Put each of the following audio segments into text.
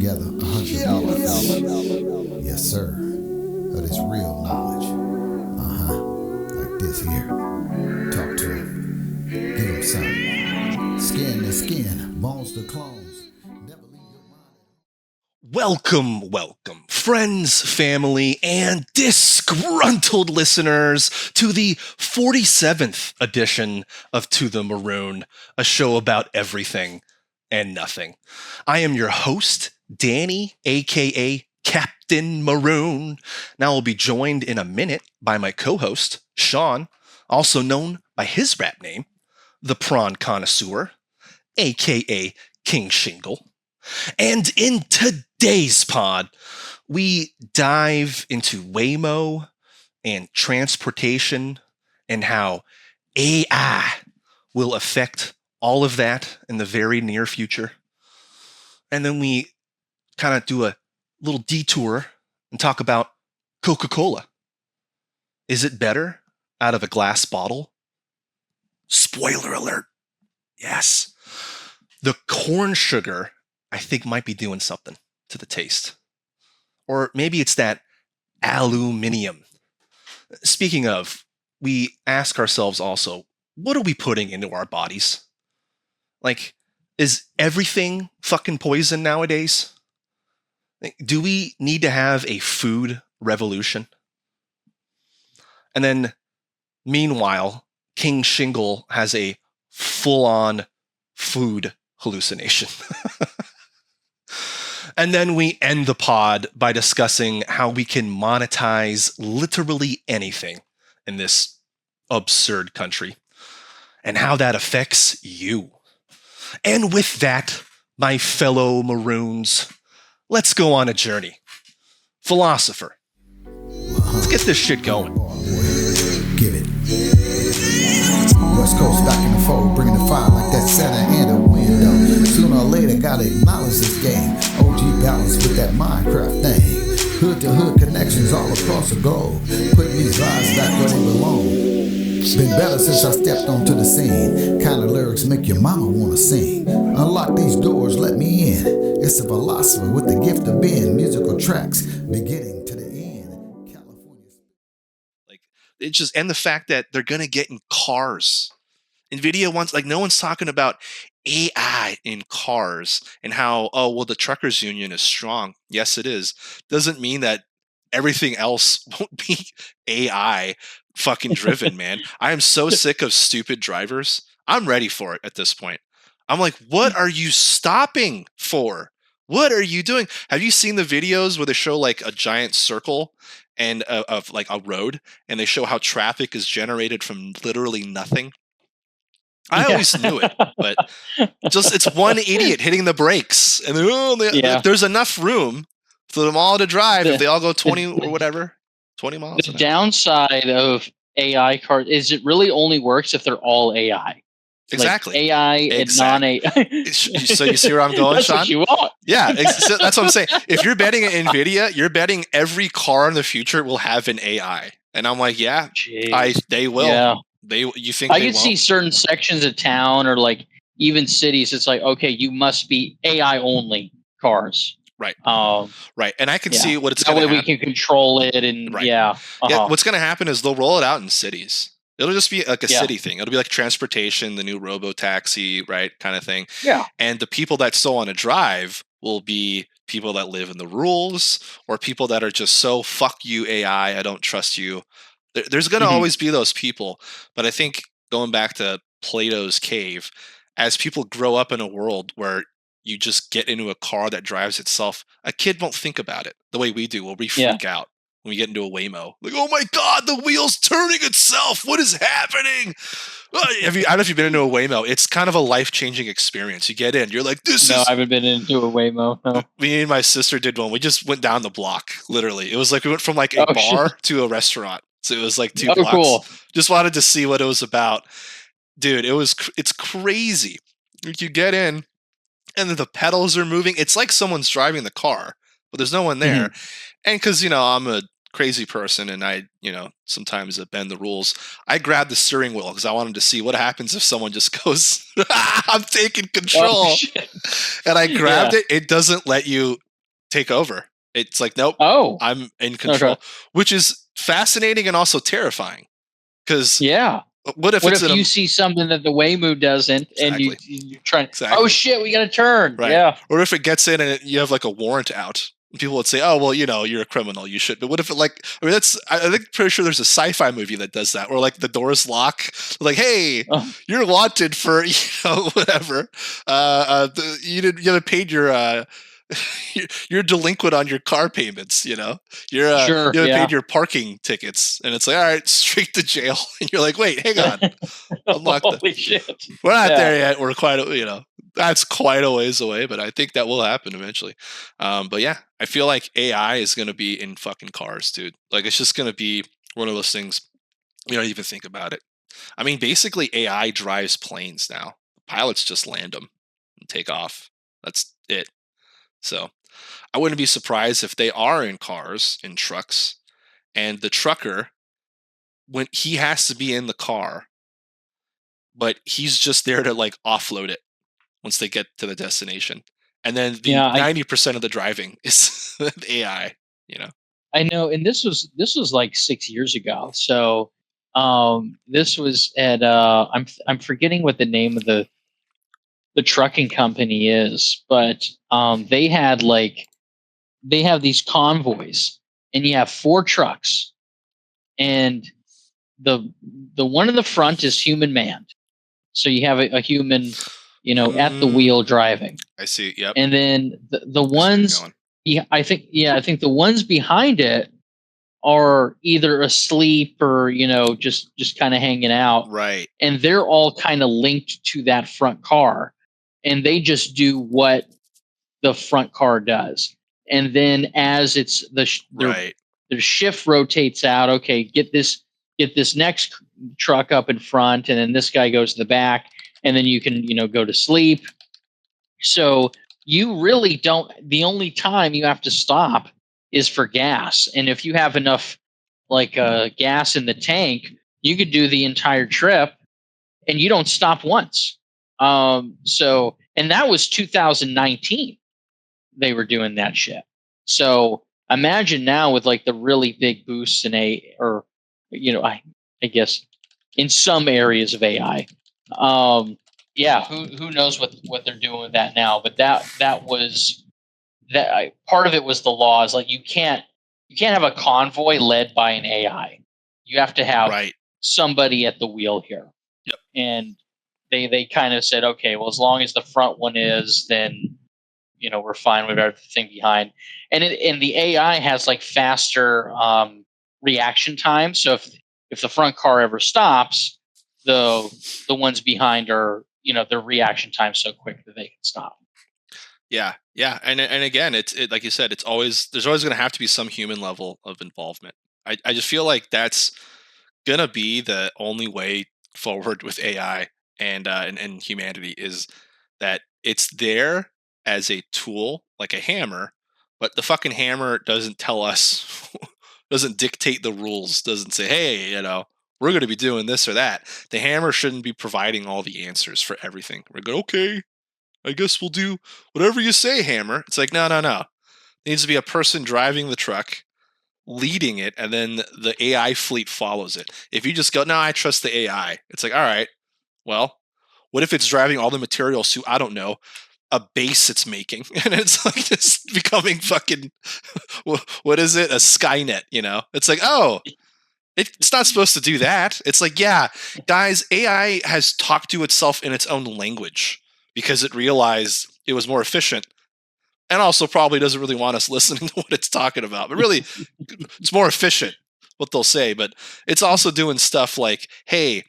together 100 million. Yes, sir. That is real knowledge. Like this here. Talk to him. Give him something. Skin to skin, bones to clones. Never leave your mind. Welcome, friends, family, and disgruntled listeners to the 47th edition of To the Maroon, a show about everything and nothing. I am your host, Danny, aka Captain Maroon. Now I'll be joined in a minute by my co-host, Sean, also known by his rap name, the Prawn Connoisseur, aka King Shingle. And in today's pod, we dive into Waymo and transportation and how AI will affect all of that in the very near future. And then we kind of do a little detour and talk about Coca-Cola. Is it better out of a glass bottle? Spoiler alert. Yes. The corn sugar, I think, might be doing something to the taste. Or maybe it's that aluminium. Speaking of, we ask ourselves also, what are we putting into our bodies? Like, is everything fucking poison nowadays? Do we need to have a food revolution? And then, meanwhile, King Shingle has a full-on food hallucination. And then we end the pod by discussing how we can monetize literally anything in this absurd country and how that affects you. And with that, my fellow Maroons, let's go on a journey. Philosopher, let's get this shit going. Give it. West Coast back in the fold, bringing the fire like that Saturn and a window. Sooner or later, gotta acknowledge this game. OG balance with that Minecraft thing. Hood to hood connections all across the globe. Putting these vibes back where they belong. Been better since I stepped onto the scene. Kind of lyrics make your mama wanna sing. Unlock these doors, let me in. It's a philosopher with the gift of being. Musical tracks beginning to the end. California. Like, it just, and the fact that they're gonna get in cars. NVIDIA wants, like, no one's talking about AI in cars and how, oh, well, the truckers union is strong. Yes, it is. Doesn't mean that everything else won't be AI fucking driven, man. I am so sick of stupid drivers. I'm ready for it at this point. I'm like, what are you stopping for? What are you doing? Have you seen the videos where they show like a giant circle and of like a road, and they show how traffic is generated from literally nothing? I always knew it, but just it's one idiot hitting the brakes, and there's enough room for them all to drive if they all go 20 or whatever, 20 miles. The downside of AI cars is it really only works if they're all AI. Exactly. Like AI and non-AI. So you see where I'm going, that's Sean? What you want. Yeah, that's what I'm saying. If you're betting at NVIDIA, you're betting every car in the future will have an AI. And I'm like, yeah, they will. Yeah. You think I could see certain sections of town or like even cities. It's like, okay, you must be AI only cars. Right. Right. And I can see what it's going to happen. That way we can control it. And yeah, what's going to happen is they'll roll it out in cities. It'll just be like a city thing. It'll be like transportation, the new robo-taxi, right, kind of thing. Yeah. And the people that still want to drive will be people that live in the rules or people that are just so, fuck you, AI, I don't trust you. There's going to always be those people. But I think going back to Plato's cave, as people grow up in a world where you just get into a car that drives itself, a kid won't think about it the way we do. We'll freak out when we get into a Waymo. Like, oh my God, the wheel's turning itself. What is happening? I don't know if you've been into a Waymo. It's kind of a life-changing experience. You get in, you're like, No, I haven't been into a Waymo. No. Me and my sister did one. We just went down the block, literally. It was like we went from like a bar to a restaurant. So it was like 2 blocks. Cool. Just wanted to see what it was about. Dude, it's crazy. You get in, and then the pedals are moving. It's like someone's driving the car, but there's no one there. And because, I'm a crazy person and I, sometimes bend the rules, I grabbed the steering wheel because I wanted to see what happens if someone just goes, I'm taking control. And I grabbed it. It doesn't let you take over. It's like, nope, Oh, I'm in control, which is fascinating and also terrifying. Because yeah. what if What it's if in you a see something that the Waymo doesn't, and exactly, you're trying? Oh exactly. shit, we got to turn. Right. Yeah. Or if it gets in and you have like a warrant out, people would say, "Oh, well, you're a criminal. You should." But what if it I think pretty sure there's a sci-fi movie that does that, where like the doors lock, like, "Hey, Oh, you're wanted for whatever. You haven't paid your." You're delinquent on your car payments. sure. You haven't Yeah. paid your parking tickets, and it's like, all right, straight to jail. And you're like, wait, hang on, unlock the. Holy shit. We're not Yeah. there yet. We're that's quite a ways away, but I think that will happen eventually. But yeah, I feel like AI is going to be in fucking cars, dude. Like, it's just going to be one of those things. You don't even think about it. I mean, basically, AI drives planes now. Pilots just land them and take off. That's it. So I wouldn't be surprised if they are in cars, in trucks, and the trucker, when he has to be in the car, but he's just there to like offload it once they get to the destination. And then the Yeah. 90% of the driving is AI, you know. I know, and this was like 6 years ago. So, this was at I'm forgetting what the name of the trucking company is, but they have these convoys, and you have 4 trucks, and the the one in the front is human manned, so you have a human, at the wheel driving, I see. Yep. and then the I see where you're ones, going. I think the ones behind it are either asleep or just kind of hanging out, Right. and they're all kind of linked to that front car, and they just do what the front car does. And then as it's Right. their shift rotates out, okay, get this next truck up in front, and then this guy goes to the back, and then you can go to sleep. So you really don't. The only time you have to stop is for gas, and if you have enough gas in the tank, you could do the entire trip, and you don't stop once. And that was 2019. They were doing that shit. So imagine now with like the really big boosts in I guess in some areas of AI. Yeah, who knows what they're doing with that now? But that was part of it was the laws. Like you can't have a convoy led by an AI. You have to have Right. somebody at the wheel here. Yep. And they kind of said, okay, well, as long as the front one is, then we're fine with everything behind. And the AI has like faster reaction time. So if the front car ever stops, the ones behind are their reaction time so quick that they can stop. Yeah. Yeah. And again, it like you said, there's always going to have to be some human level of involvement. I just feel like that's going to be the only way forward with AI and humanity, is that it's there as a tool, like a hammer, but the fucking hammer doesn't tell us, doesn't dictate the rules, doesn't say, hey, we're going to be doing this or that. The hammer shouldn't be providing all the answers for everything. We're going, okay, I guess we'll do whatever you say, hammer. It's like, no. There needs to be a person driving the truck, leading it, and then the AI fleet follows it. If you just go, no, I trust the AI, it's like, all right, well, what if it's driving all the materials to, I don't know, a base it's making, and it's like just becoming fucking, what is it? A Skynet, It's like, oh, it's not supposed to do that. It's like, yeah, guys, AI has talked to itself in its own language because it realized it was more efficient, and also probably doesn't really want us listening to what it's talking about. But really, it's more efficient, what they'll say. But it's also doing stuff like, hey,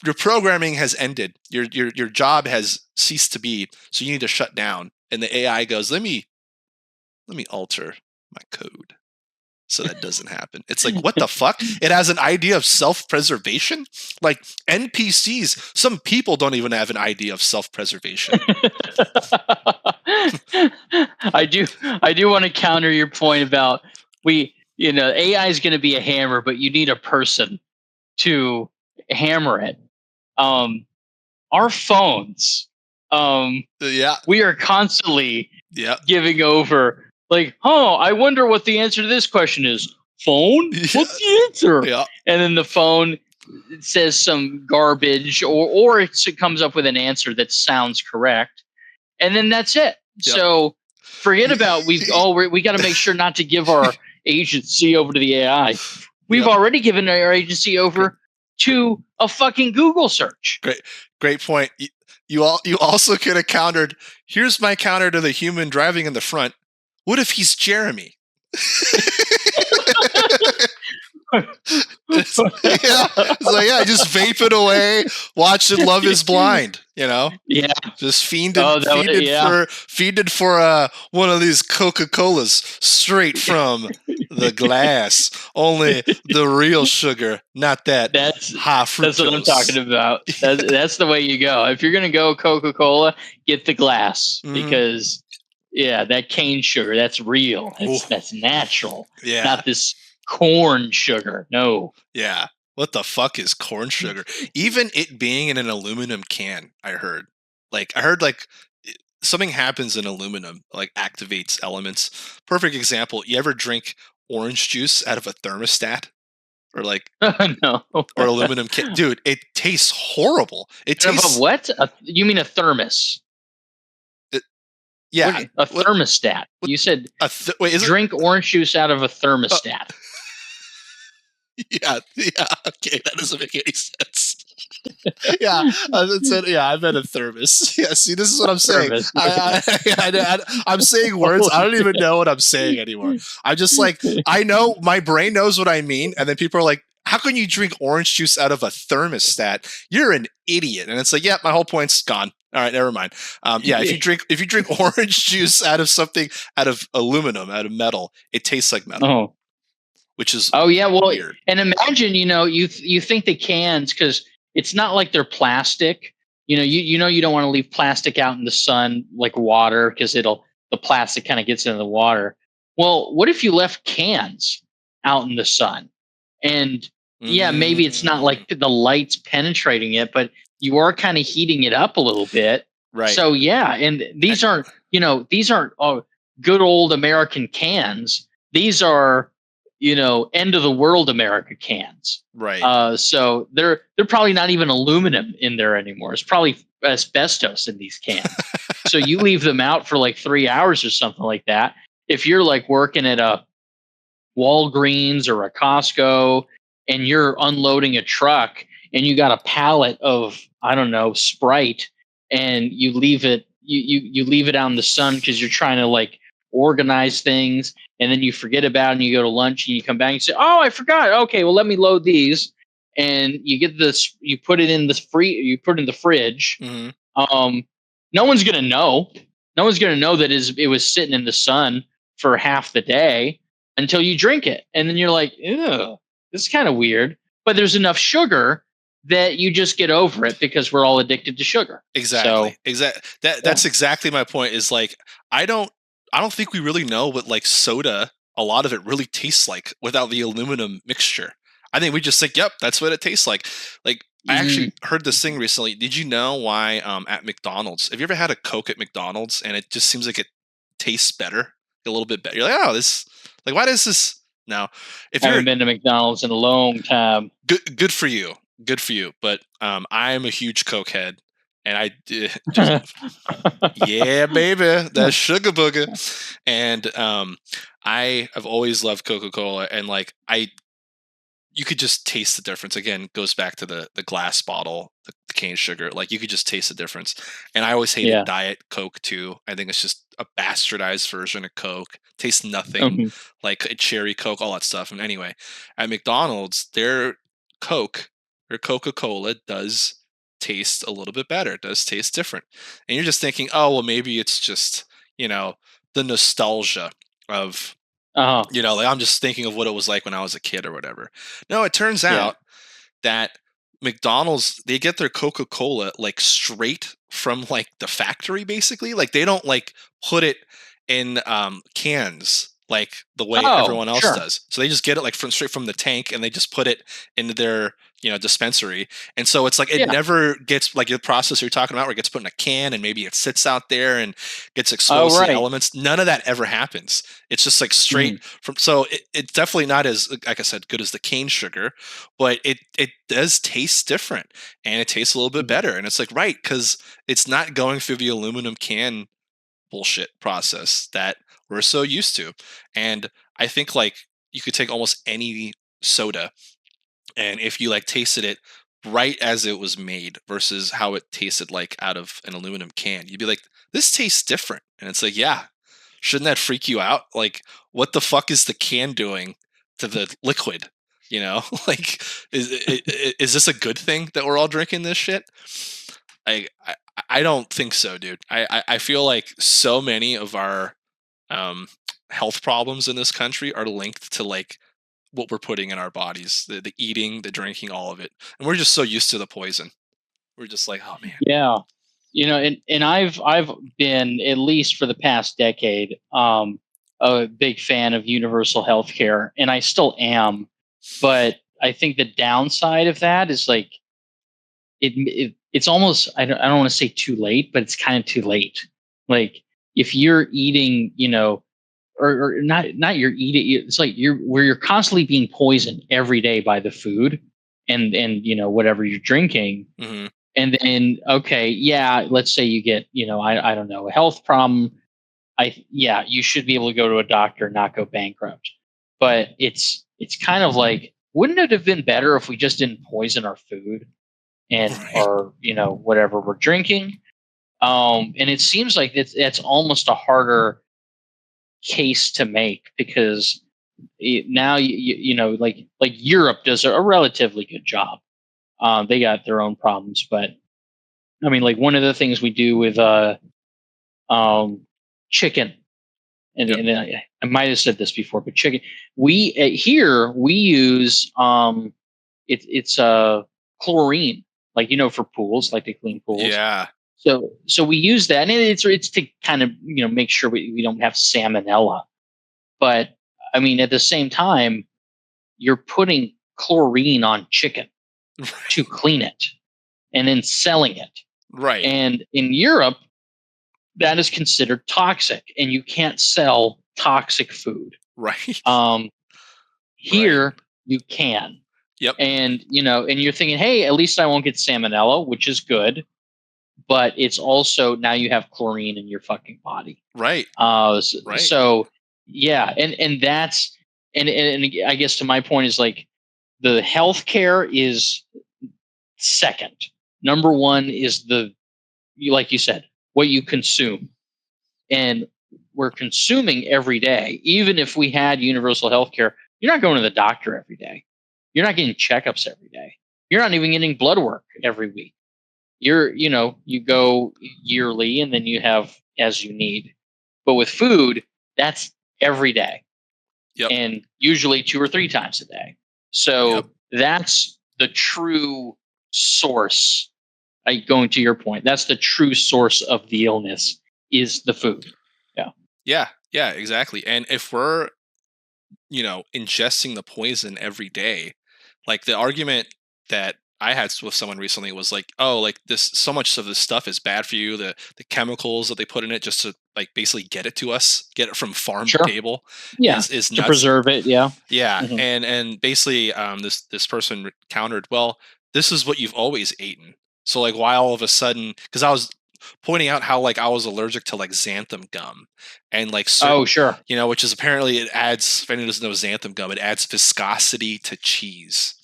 your programming has ended. Your job has ceased to be, so you need to shut down. And the AI goes, let me alter my code so that doesn't happen. It's like, what the fuck? It has an idea of self-preservation? Like NPCs, some people don't even have an idea of self-preservation. I do want to counter your point about AI is going to be a hammer, but you need a person to hammer it. Our phones, Yeah. we are constantly Yeah. giving over like, oh, I wonder what the answer to this question is. Phone? Yeah. What's the answer? Yeah. And then the phone says some garbage, or it comes up with an answer that sounds correct, and then that's it. Yep. So forget about we got to make sure not to give our agency over to the AI. We've Yep. already given our agency over to a fucking Google search. Great point. You also could have countered. Here's my counter to the human driving in the front. What if he's Jeremy? It's like, just vape it away, watch it. Love is Blind, Yeah, just fiended for one of these Coca-Colas straight from the glass. Only the real sugar, not that high fructose. That's what I'm talking about. That's the way you go. If you're gonna go Coca-Cola, get the glass, because that cane sugar, that's real. That's natural. Yeah, not this corn sugar. No. Yeah. What the fuck is corn sugar? Even it being in an aluminum can, I heard something happens in aluminum, like activates elements. Perfect example. You ever drink orange juice out of a thermostat? Or no. Or aluminum can? Dude, it tastes horrible. It tastes what? You mean a thermos? Yeah. A thermostat. You said drink orange juice out of a thermostat. Yeah, okay, that doesn't make any sense. I meant a thermos. Yeah, see, this is what I'm saying. I'm saying words. I don't even know what I'm saying anymore. I'm just like, I know, my brain knows what I mean, and then people are like, how can you drink orange juice out of a thermostat? You're an idiot. And it's like, my whole point's gone. All right, never mind. If you drink orange juice out of aluminum, out of metal, it tastes like metal. Oh. Which is weird. And imagine, you think the cans, because it's not like they're plastic. You don't want to leave plastic out in the sun like water, because the plastic kind of gets into the water. Well, what if you left cans out in the sun? And maybe it's not like the light's penetrating it, but you are kind of heating it up a little bit. Right. So and these aren't good old American cans. These are end of the world America cans. Right. So they're probably not even aluminum in there anymore. It's probably asbestos in these cans. So you leave them out for like 3 hours or something like that. If you're like working at a Walgreens or a Costco and you're unloading a truck and you got a pallet of, I don't know, Sprite, and you leave it, you leave it out in the sun because you're trying to like organize things, and then you forget about it and you go to lunch and you come back and say, oh, I forgot. Okay, well, let me load these. And you get this, you put it in the fridge. Mm-hmm. No one's going to know. No one's going to know that it was sitting in the sun for half the day until you drink it. And then you're like, ew, this is kind of weird. But there's enough sugar that you just get over it because we're all addicted to sugar. Exactly. That's exactly my point, is like, I don't think we really know what like soda, a lot of it really tastes like without the aluminum mixture. I think we just think, yep, that's what it tastes like. Like, I actually heard this thing recently. Did you know why at McDonald's, have you ever had a Coke at McDonald's and it just seems like it tastes better, a little bit better? You're like, oh, why does this? No, if I haven't been to McDonald's in a long time. Good for you. But I am a huge Coke head. And I yeah, baby, that sugar booger. And I have always loved Coca-Cola, and like you could just taste the difference. Again, goes back to the glass bottle, the cane sugar. Like, you could just taste the difference. And I always hated Diet Coke too. I think it's just a bastardized version of Coke. Tastes nothing like a cherry Coke, all that stuff. And anyway, at McDonald's, their Coca-Cola does taste a little bit better. It does taste different. And you're just thinking, oh, well, maybe it's just, the nostalgia of, like, I'm just thinking of what it was like when I was a kid or whatever. No, it turns out that McDonald's, they get their Coca-Cola like straight from like the factory, basically. Like, they don't like put it in cans like the way everyone else does. So they just get it like straight from the tank, and they just put it into their dispensary. And so it's like it never gets like the process you're talking about where it gets put in a can and maybe it sits out there and gets exposed to the elements. None of that ever happens. It's just like straight from. So it's definitely not as, like I said, good as the cane sugar, but it does taste different and it tastes a little bit better. And it's like, right, because it's not going through the aluminum can bullshit process that we're so used to. And I think like you could take almost any soda, and if you like tasted it right as it was made versus how it tasted like out of an aluminum can, you'd be like, this tastes different. And it's like, yeah, shouldn't that freak you out? Like, what the fuck is the can doing to the liquid? Like, is this a good thing that we're all drinking this shit? I don't think so, dude. I feel like so many of our health problems in this country are linked to like what we're putting in our bodies, the eating, the drinking, all of it. And we're just so used to the poison. We're just like, oh man. Yeah. And I've been, at least for the past decade, a big fan of universal healthcare, and I still am. But I think the downside of that is like it's almost, I don't want to say too late, but it's kind of too late. Like if you're eating, or not you're eating, it's like you're constantly being poisoned every day by the food and whatever you're drinking. And then let's say you get I don't know, a health problem. You should be able to go to a doctor and not go bankrupt. But it's kind of like, wouldn't it have been better if we just didn't poison our food and or whatever we're drinking? And it seems like it's almost a harder case to make, because now like Europe does a relatively good job. They got their own problems, but I mean, like one of the things we do with chicken, and I might have said this before, but chicken, we here we use it's chlorine, like for pools, like to clean pools. Yeah. So we use that, and it's to kind of make sure we don't have salmonella. But I mean, at the same time, you're putting chlorine on chicken to clean it, and then selling it. Right. And in Europe, that is considered toxic, and you can't sell toxic food. Right. Here you can. Yep. And and you're thinking, hey, at least I won't get salmonella, which is good. But it's also, now you have chlorine in your fucking body. Right. So yeah, and that's and I guess to my point is like the healthcare is second. Number one is like you said, what you consume. And we're consuming every day. Even if we had universal healthcare, you're not going to the doctor every day. You're not getting checkups every day. You're not even getting blood work every week. You go yearly, and then you have as you need. But with food, that's every day. Yep. And usually 2 or 3 times a day. So that's the true source. Going to your point, that's the true source of the illness, is the food. Yeah, exactly. And if we're, ingesting the poison every day, like the argument that I had with someone recently was like, oh, like so much of this stuff is bad for you. The chemicals that they put in it just to like basically get it to us, get it from farm to table. Yeah. Is to preserve it. Yeah. Yeah. Mm-hmm. And basically this person countered, well, this is what you've always eaten. So like why all of a sudden, because I was pointing out how like I was allergic to like xanthan gum and like certain, which is apparently it adds, if anyone doesn't know xanthan gum, it adds viscosity to cheese.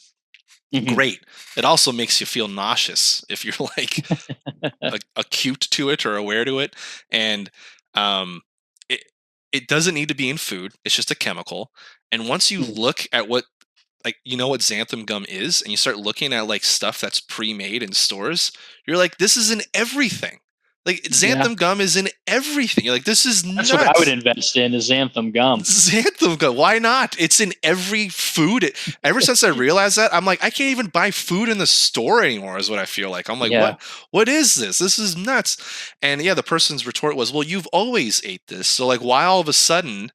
Mm-hmm. Great. It also makes you feel nauseous if you're like acute to it or aware to it. And it doesn't need to be in food. It's just a chemical. And once you look at what what xanthan gum is, and you start looking at like stuff that's pre-made in stores, you're like, this is in everything. Like xanthan gum is in everything. You're like, this is nuts. That's what I would invest in, is xanthan gum. Xanthan gum. Why not? It's in every food. Ever since I realized that, I'm like, I can't even buy food in the store anymore, is what I feel like. I'm like, what is this? This is nuts. And the person's retort was, well, you've always ate this. So like, why all of a sudden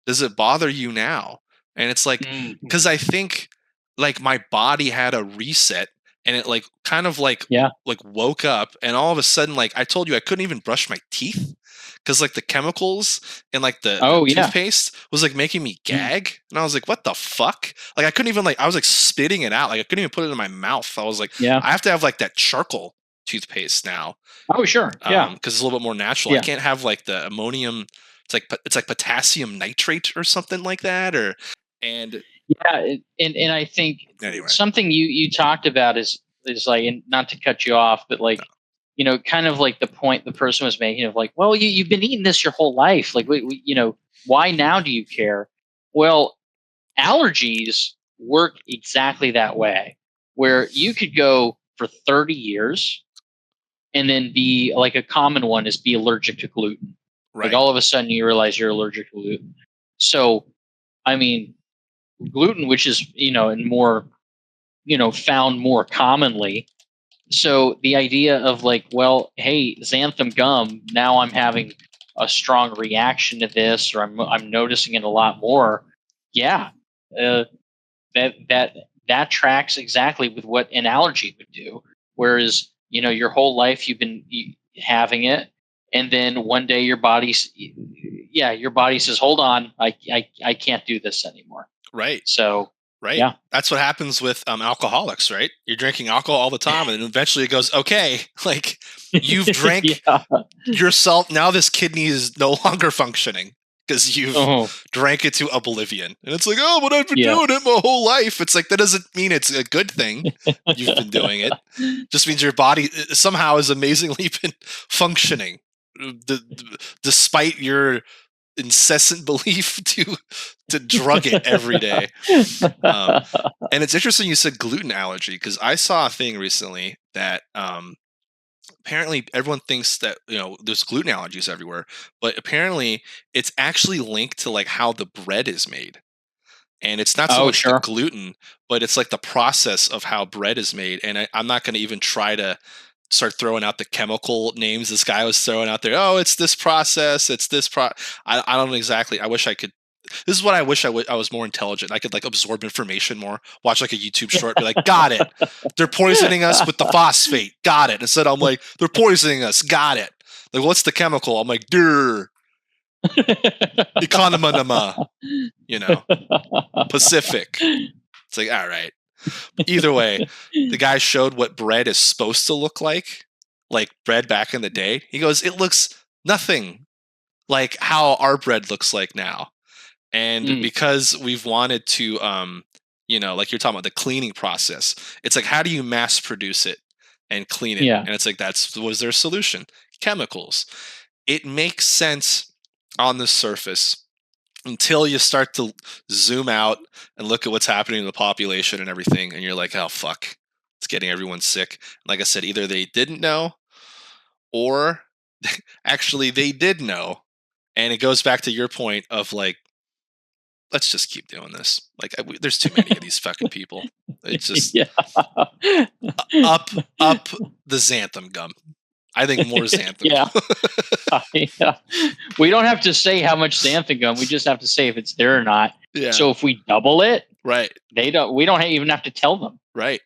does it bother you now? And it's like, because I think like my body had a reset, and it like kind of like Yeah. like woke up, and all of a sudden, like I told you, I couldn't even brush my teeth because like the chemicals and like the Oh, yeah. toothpaste was like making me gag, and I was like, what the fuck? Like I couldn't even like I was like spitting it out, like I couldn't even put it in my mouth. I was like, Yeah. I have to have like that charcoal toothpaste now, Oh, sure. Yeah. because it's a little bit more natural. I Yeah. can't have like the ammonium. It's like potassium nitrate or something like that, and Yeah. And I think anyway. something you talked about is like, and not to cut you off, but like, kind of like the point the person was making of like, well, you've been eating this your whole life. Like, why now do you care? Well, allergies work exactly that way, where you could go for 30 years and then be like, a common one is be allergic to gluten. Right. Like all of a sudden you realize you're allergic to gluten. So, I mean, gluten, which is, and more, found more commonly. So the idea of like, well, hey, xanthan gum, now I'm having a strong reaction to this, or I'm noticing it a lot more. Yeah, that tracks exactly with what an allergy would do. Whereas, your whole life you've been having it, and then one day your body says, hold on, I can't do this anymore. Right. So right. Yeah. That's what happens with alcoholics, right? You're drinking alcohol all the time, and then eventually it goes, okay, like you've drank yourself. Now this kidney is no longer functioning because you've drank it to oblivion. And it's like, oh, but I've been doing it my whole life. It's like, that doesn't mean it's a good thing. You've been doing it. Just means your body somehow has amazingly been functioning despite your incessant belief to drug it every day. And it's interesting you said gluten allergy, because I saw a thing recently that apparently everyone thinks that there's gluten allergies everywhere, but apparently it's actually linked to like how the bread is made. And it's not so much the gluten, but it's like the process of how bread is made. And I'm not going to even try to start throwing out the chemical names this guy was throwing out there. Oh, it's this process. It's this I don't exactly. I wish I could. This is what I wish I was more intelligent. I could like absorb information more. Watch like a YouTube short. Be like, got it. They're poisoning us with the phosphate. Got it. Instead, I'm like, they're poisoning us. Got it. Like, what's the chemical? I'm like, durr. Economanama. Pacific. It's like, all right. Either way, the guy showed what bread is supposed to look like bread back in the day. He goes, it looks nothing like how our bread looks like now. And because we've wanted to, like you're talking about the cleaning process, it's like, how do you mass produce it and clean it? Yeah. And it's like, was their solution? Chemicals. It makes sense on the surface until you start to zoom out and look at what's happening in the population and everything. And you're like, oh, fuck, it's getting everyone sick. Like I said, either they didn't know or actually they did know. And it goes back to your point of like, let's just keep doing this. Like, there's too many of these fucking people. It's just up the xanthan gum. I think more xanthan. Yeah. We don't have to say how much xanthan gum. We just have to say if it's there or not. Yeah. So if we double it, right, we don't even have to tell them. Right.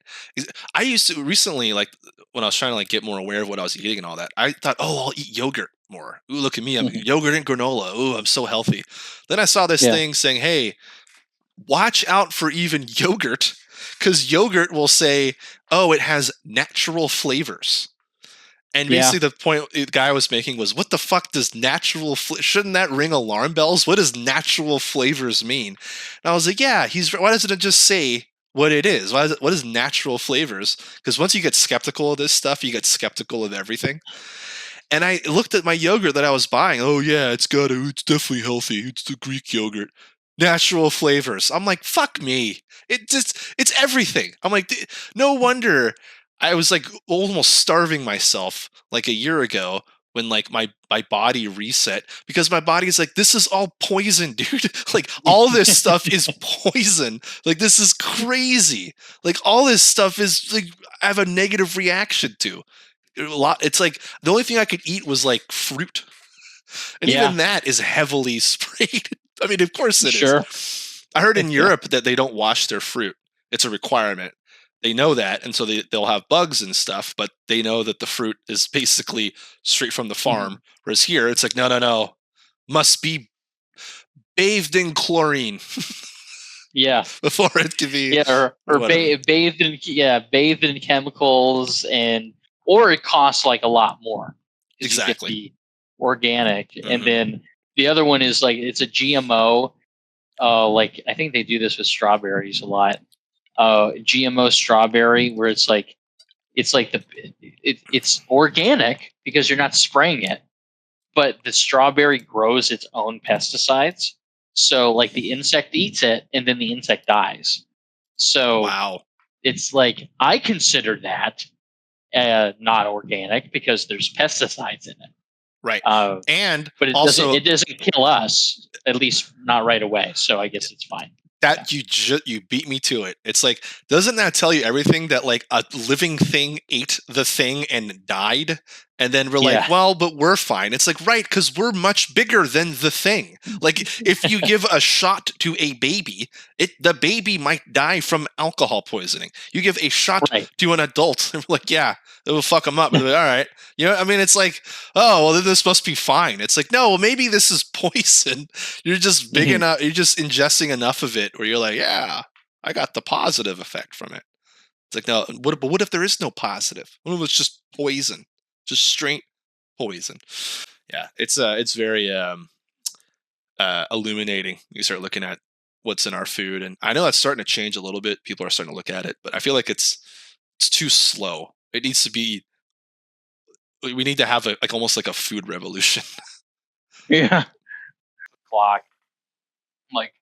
I used to recently, like when I was trying to like get more aware of what I was eating and all that, I thought, oh, I'll eat yogurt more. Ooh, look at me. I'm yogurt and granola. Ooh, I'm so healthy. Then I saw this thing saying, hey, watch out for even yogurt, because yogurt will say, oh, it has natural flavors. And basically the point the guy was making was, what the fuck does natural shouldn't that ring alarm bells? What does natural flavors mean? And I was like, yeah, why doesn't it just say what it is? What is natural flavors? Because once you get skeptical of this stuff, you get skeptical of everything. And I looked at my yogurt that I was buying. Oh yeah, it's definitely healthy. It's the Greek yogurt. Natural flavors. I'm like, fuck me. It's everything. I'm like, no wonder I was like almost starving myself like a year ago when like my body reset, because my body's like, this is all poison, dude. Like all this stuff is poison. Like this is crazy. Like all this stuff is like I have a negative reaction to. It's like the only thing I could eat was like fruit. And even that is heavily sprayed. I mean, of course it is. I heard in Europe that they don't wash their fruit. It's a requirement. They know that, and so they'll have bugs and stuff, but they know that the fruit is basically straight from the farm. Whereas here, it's like, no, must be bathed in chlorine Yeah. before it can be. Yeah, or bathed in chemicals, or it costs like a lot more. Exactly. You get the organic, and then the other one is like it's a GMO. Like I think they do this with strawberries a lot. GMO strawberry, where it's organic because you're not spraying it, but the strawberry grows its own pesticides. So like the insect eats it and then the insect dies. So wow. It's like I consider that not organic because there's pesticides in it. Right. But it also doesn't kill us, at least not right away. So I guess it's fine. That you beat me to it. It's like, doesn't that tell you everything that like a living thing ate the thing and died? And then we're like, well, but we're fine. It's like, right, because we're much bigger than the thing. Like if you give a shot to a baby, the baby might die from alcohol poisoning. You give a shot to an adult, and we're like, yeah, it will fuck them up. Like, all right. You know, I mean, it's like, oh, well, then this must be fine. It's like, no, well, maybe this is poison. You're just big enough. You're just ingesting enough of it where you're like, yeah, I got the positive effect from it. It's like, no, but what if there is no positive? What if it's just poison? Just straight poison. Yeah, it's very illuminating. You start looking at what's in our food, and I know that's starting to change a little bit. People are starting to look at it, but I feel like it's too slow. It needs to be. We need to have almost like a food revolution. Yeah. Clock. Like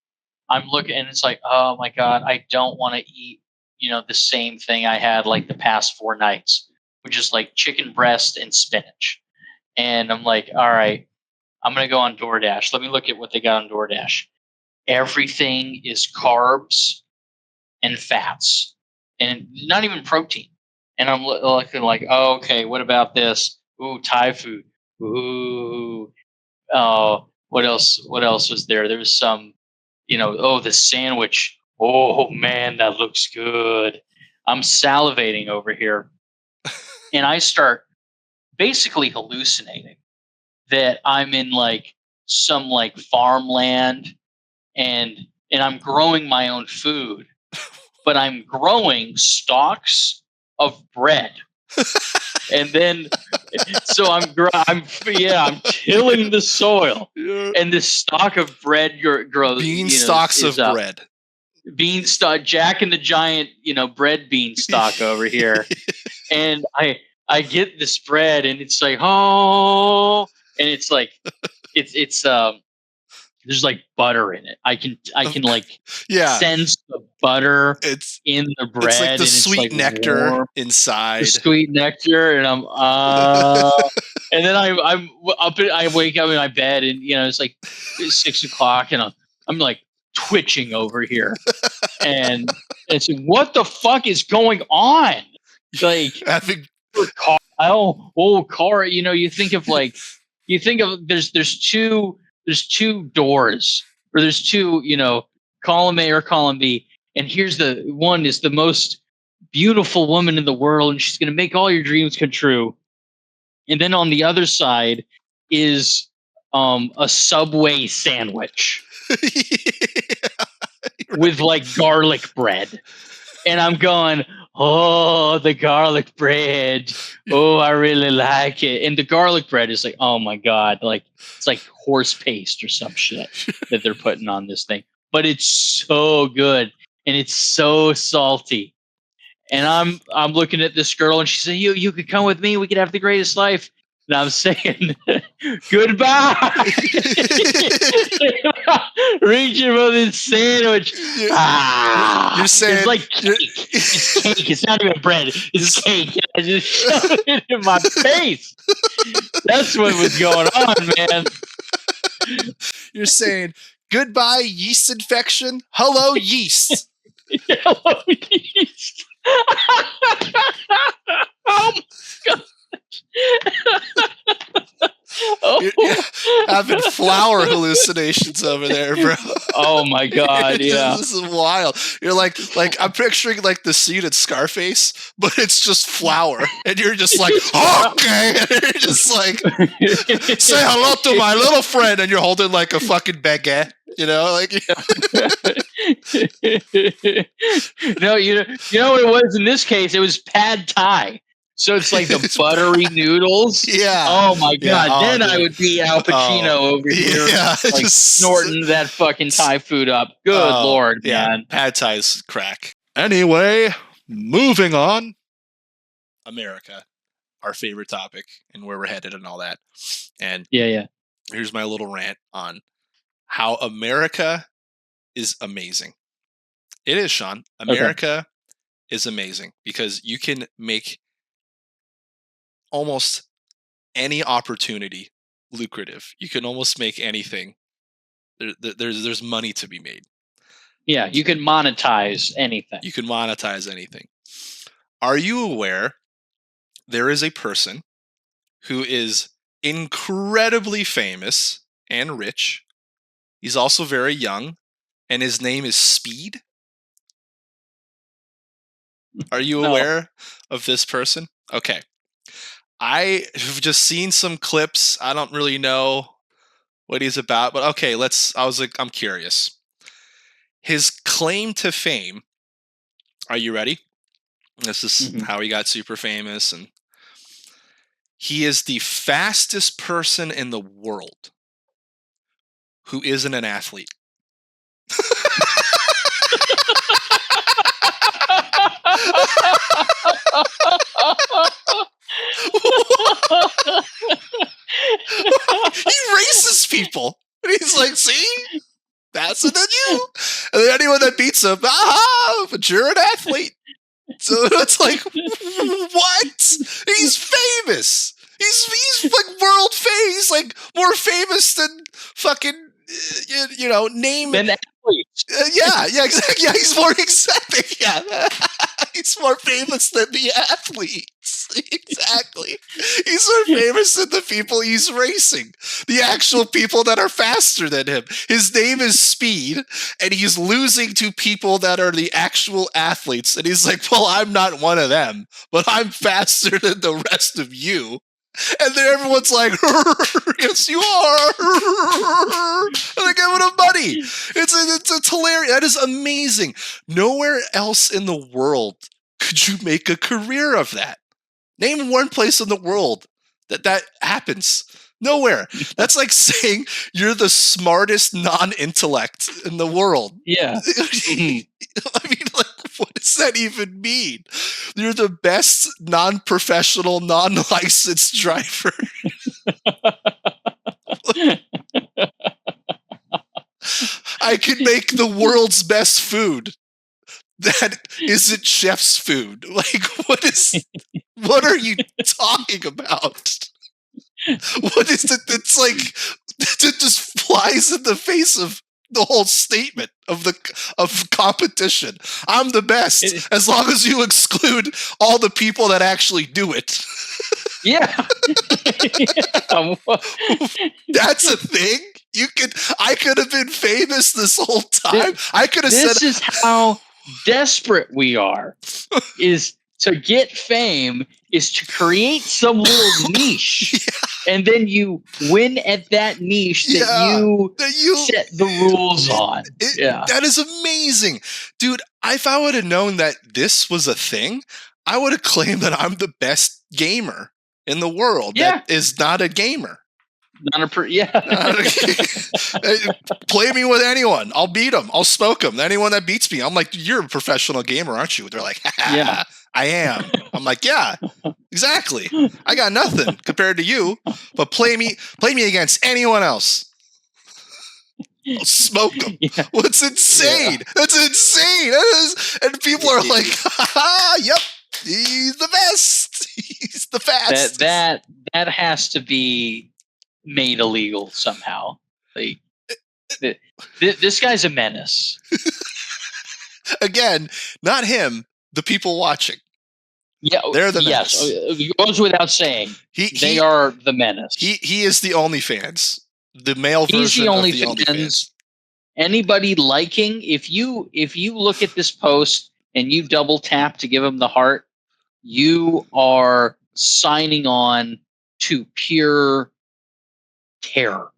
I'm looking, and it's like, oh my god, I don't want to eat, the same thing I had like the past 4 nights, which is like chicken breast and spinach. And I'm like, all right, I'm gonna go on DoorDash. Let me look at what they got on DoorDash. Everything is carbs and fats, and not even protein. And I'm looking like, oh, okay, what about this? Ooh, Thai food. Ooh, what else? What else was there? There was some, the sandwich. Oh man, that looks good. I'm salivating over here, and I start basically hallucinating that I'm in like some like farmland, and I'm growing my own food, but I'm growing stalks of bread. And then, so I'm tilling the soil, and this stalk of bread grows. Beanstalks of bread. Beanstalk, Jack and the Giant, bread beanstalk over here, and I get this bread, and it's like, oh, and it's like, it's there's like butter in it. I can like sense the butter in the bread. It's like the sweet nectar warm, inside. The sweet nectar, and I'm and then I'm up. I wake up in my bed, and it's like 6 o'clock, and I'm like twitching over here, and it's like, what the fuck is going on? Like I think car. You think of there's two doors, or there's two, column A or column B. And here's the one is the most beautiful woman in the world, and she's going to make all your dreams come true. And then on the other side is a Subway sandwich with like garlic bread. And I'm going, oh, the garlic bread. Oh, I really like it. And the garlic bread is like, oh my God, like it's like horse paste or some shit that they're putting on this thing. But it's so good, and it's so salty. And I'm looking at this girl, and she said, you could come with me. We could have the greatest life. And I'm saying, goodbye. Reaching for this sandwich. You're saying it's like cake. It's cake. It's not even bread. It's cake. And I just shoved it in my face. That's what was going on, man. You're saying, goodbye, yeast infection. Hello, yeast. Hello, yeast. Oh my God. having flower hallucinations over there, bro. Oh my god, yeah. This is wild. You're like I'm picturing like the scene at Scarface, but it's just flour, and you're just like, okay, and you're just like, say hello to my little friend, and you're holding like a fucking baguette, you know, like. No, you know what it was in this case? It was pad thai. So it's like the buttery noodles. Yeah. Oh my god! Yeah. Then I would be Al Pacino over here, like snorting that fucking Thai food up. Good lord, man! Pad Thai's crack. Anyway, moving on. America, our favorite topic, and where we're headed, and all that. And here's my little rant on how America is amazing. It is, Sean. America is amazing because you can make almost any opportunity lucrative. You can almost make anything. There's money to be made. Yeah, you can monetize anything. You can monetize anything. Are you aware there is a person who is incredibly famous and rich? He's also very young, and his name is Speed. Are you aware of this person? Okay. I have just seen some clips. I don't really know what he's about, but okay, I'm curious. His claim to fame, are you ready? This is how he got super famous, and he is the fastest person in the world who isn't an athlete. He races people. And he's like, see? Faster than you. And then anyone that beats him, but you're an athlete. So it's like, what? He's famous. He's like world famous. He's like more famous than fucking, name. Than athletes. Yeah, exactly. Yeah, he's more exactly. Yeah. He's more famous than the athletes. Exactly. He's more famous than the people he's racing. The actual people that are faster than him. His name is Speed, and he's losing to people that are the actual athletes. And he's like, well, I'm not one of them, but I'm faster than the rest of you. And then everyone's like, yes, you are. And they're giving him money. It's hilarious. That is amazing. Nowhere else in the world could you make a career of that. Name one place in the world that happens. Nowhere. That's like saying you're the smartest non-intellect in the world. Yeah. I mean, like, what does that even mean? You're the best non-professional, non-licensed driver. I can make the world's best food. That isn't chef's food. Like, what are you talking about? What is it that's like, it just flies in the face of the whole statement of competition. I'm the best, as long as you exclude all the people that actually do it. Yeah. That's a thing. I could have been famous this whole time. I could have said, this is how desperate we are, is to get fame, is to create some little niche. And then you win at that niche that you set the rules on. That is amazing. Dude, if I would have known that this was a thing, I would have claimed that I'm the best gamer in the world that is not a gamer. Play me with anyone. I'll beat them. I'll smoke them. Anyone that beats me, I'm like, you're a professional gamer, aren't you? They're like, yeah, I am. I'm like, yeah, exactly. I got nothing compared to you, but play me against anyone else. I'll smoke them. Yeah. Well, it's insane. That's insane. And people are like, yep, he's the best. He's the fastest. That has to be made illegal somehow. Like, this guy's a menace. Again, not him, the people watching. Yeah, they're the menace. Yes, it goes without saying. They are the menace. He is the OnlyFans The male He's version the of the OnlyFans. OnlyFans. Anybody liking, if you look at this post and you double tap to give him the heart, you are signing on to pure terror.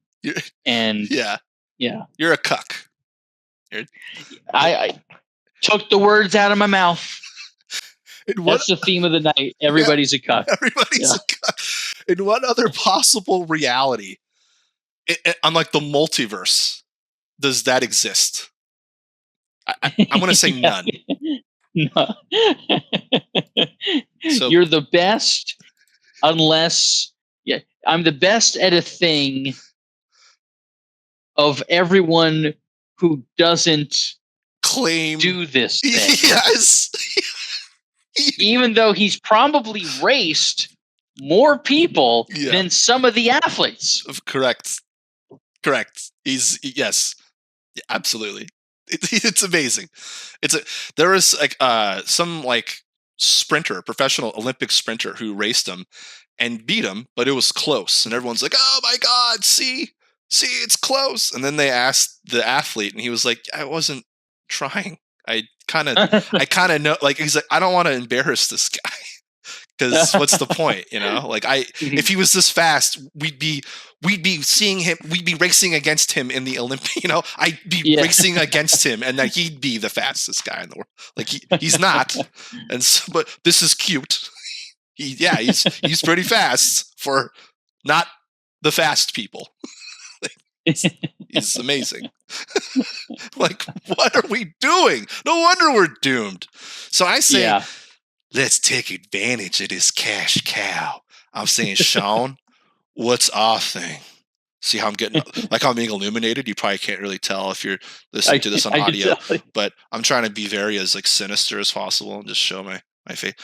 And Yeah. yeah, You're a cuck. I took the words out of my mouth. What, That's the theme of the night. Everybody's a cuck. everybody's a cuck. In what other possible reality, on like the multiverse, does that exist? I'm going to say none. No. So You're the best unless I'm the best at a thing of everyone who doesn't claim do this thing. Yes. Even though he's probably raced more people than some of the athletes. Correct. He's yes, absolutely. It's amazing. There was like some like sprinter, professional Olympic sprinter who raced him and beat him, but it was close, and everyone's like, "Oh my God, see, it's close." And then they asked the athlete, and he was like, "I wasn't trying. I kind of know." Like he's like, "I don't want to embarrass this guy." Because what's the point, you know? Like if he was this fast, we'd be seeing him. We'd be racing against him in the Olympic. You know, I'd be racing against him, and that he'd be the fastest guy in the world. Like he's not. And so, but this is cute. He's pretty fast for not the fast people. He's amazing. Like, what are we doing? No wonder we're doomed. So I say. Let's take advantage of this cash cow. I'm saying, Sean, what's our thing? See how I'm getting, like how I'm being illuminated? You probably can't really tell if you're listening to this on audio, but I'm trying to be very as like sinister as possible and just show my face.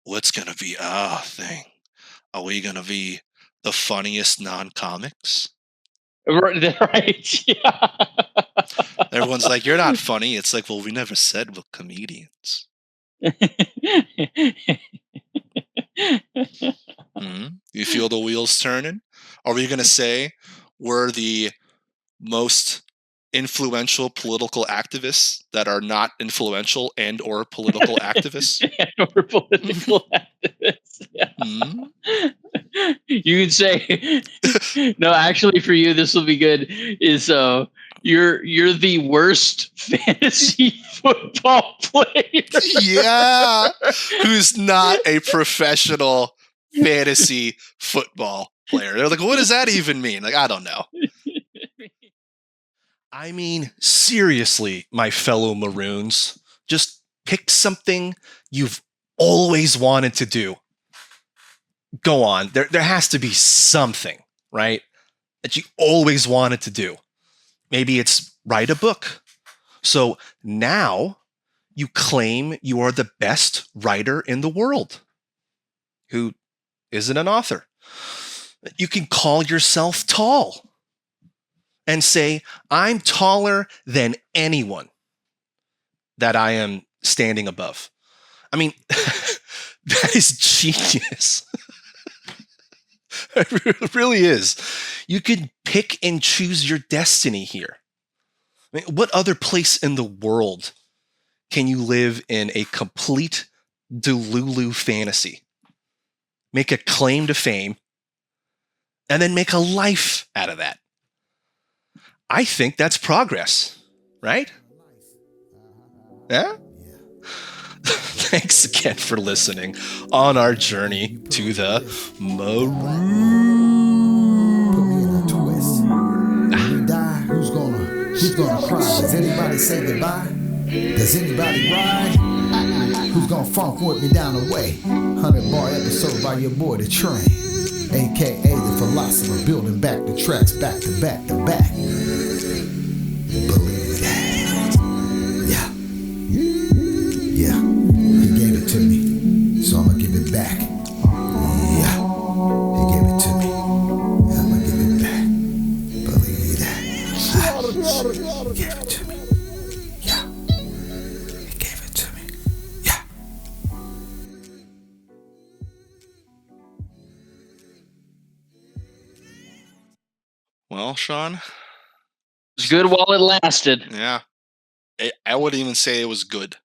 What's going to be our thing? Are we going to be the funniest non-comics? Right. Yeah. Everyone's like, you're not funny. It's like, well, we never said we're comedians. You feel the wheels turning? Are we going to say we're the most influential political activists that are not influential and or political activists? Or political activists. Yeah. You can say no. Actually, for you, this will be good. Is you're the worst fantasy football player. Yeah, who's not a professional fantasy football player. They're like, what does that even mean? Like, I don't know. I mean, seriously, my fellow Maroons, just pick something you've always wanted to do. Go on. There has to be something, right, that you always wanted to do. Maybe it's write a book. So now you claim you are the best writer in the world who isn't an author. You can call yourself tall and say, I'm taller than anyone that I am standing above. I mean, that is genius. It really is. You can pick and choose your destiny here. I mean, what other place in the world can you live in a complete Delulu fantasy? Make a claim to fame, and then make a life out of that. I think that's progress, right? Yeah? Thanks again for listening on our journey to the Maroon. Put me in a twist. When we die, who's gonna cry? Does anybody say goodbye? Does anybody ride? Who's gonna funk with me down the way? 100-bar episode by your boy The Train, aka the philosopher, building back the tracks back to back to back. Believe that. Yeah. Yeah. He gave it to me, so I'ma give it back. Yeah. He gave it to me. I'ma give it back. Believe that. He gave it to me. Yeah. He gave it to me. Yeah. Well, Sean, It's good while it lasted. yeah, I wouldn't even say it was good.